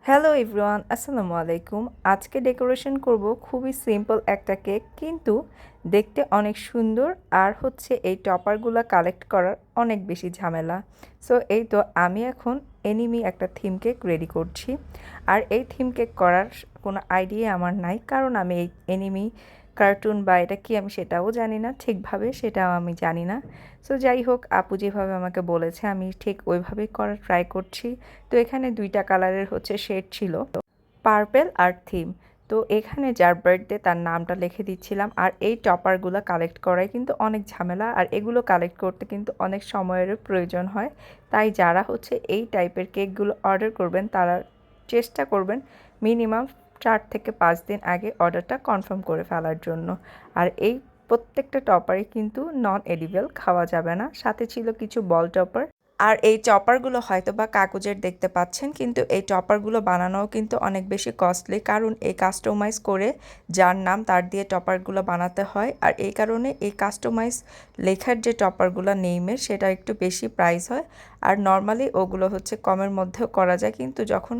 Hello everyone, আসসালামু আলাইকুম। আজকে ডেকোরেশন করব খুবই সিম্পল একটা কেক, কিন্তু দেখতে অনেক সুন্দর। আর হচ্ছে এই টপারগুলো কালেক্ট করার অনেক বেশি ঝামেলা। সো এই তো আমি এখন এনিমি একটা থিম কেক রেডি করছি। আর এই থিম কেক করার কোনো আইডিয়া আমার নাই, কারণ আমি এই এনিমি কার্টুন বা এটা কি আমি সেটাও জানি না ঠিকভাবে, সেটাও আমি জানি না। সো যাই হোক, আপু যেভাবে আমাকে বলেছে আমি ঠিক ওইভাবেই করার ট্রাই করছি। তো এখানে দুইটা কালারের হচ্ছে শেড ছিল, পার্পেল আর থিম। তো এখানে যার বার্থডে তার নামটা লিখে দিচ্ছিলাম। আর এই টপারগুলো কালেক্ট করাই কিন্তু অনেক ঝামেলা, আর এগুলো কালেক্ট করতে কিন্তু অনেক সময়েরও প্রয়োজন হয়। তাই যারা হচ্ছে এই টাইপের কেকগুলো অর্ডার করবেন তারা চেষ্টা করবেন মিনিমাম 4 থেকে 5 দিন আগে অর্ডারটা কনফার্ম করে ফেলার জন্য। আর এই প্রত্যেকটা টপারই কিন্তু নন এডিবল, খাওয়া যাবে না। সাথে ছিল কিছু বল টপার। আর এই চপারগুলো হয়তো বা কাগজের দেখতে পাচ্ছেন, কিন্তু এই চপারগুলো বানানোও কিন্তু অনেক বেশি কস্টলি, কারণ এই কাস্টমাইজ করে যার নাম তার দিয়ে টপারগুলো বানাতে হয়। আর এই কারণে এই কাস্টমাইজ লেখার যে টপারগুলো নেইমের, সেটা একটু বেশি প্রাইস হয়। আর নর্মালি ওগুলো হচ্ছে কমের মধ্যেও করা যায়, কিন্তু যখন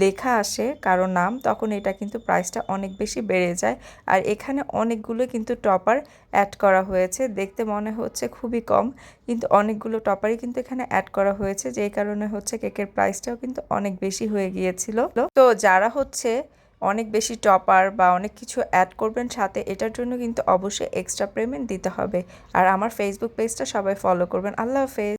লেখা আসে কারো নাম তখন এটা কিন্তু প্রাইসটা অনেক বেশি বেড়ে যায়। আর এখানে অনেকগুলো কিন্তু টপার অ্যাড করা হয়েছে, দেখতে মনে হচ্ছে খুবই কম, কিন্তু অনেকগুলো টপারই কিন্তু এখানে অ্যাড করা হয়েছে, যেই কারণে হচ্ছে কেকের প্রাইসটাও কিন্তু অনেক বেশি হয়ে গিয়েছিল। তো যারা হচ্ছে অনেক বেশি টপার বা অনেক কিছু অ্যাড করবেন সাথে, এটার জন্য কিন্তু অবশ্যই এক্সট্রা পেমেন্ট দিতে হবে। আর আমার ফেসবুক পেজটা সবাই ফলো করবেন। আল্লাহ হাফেজ।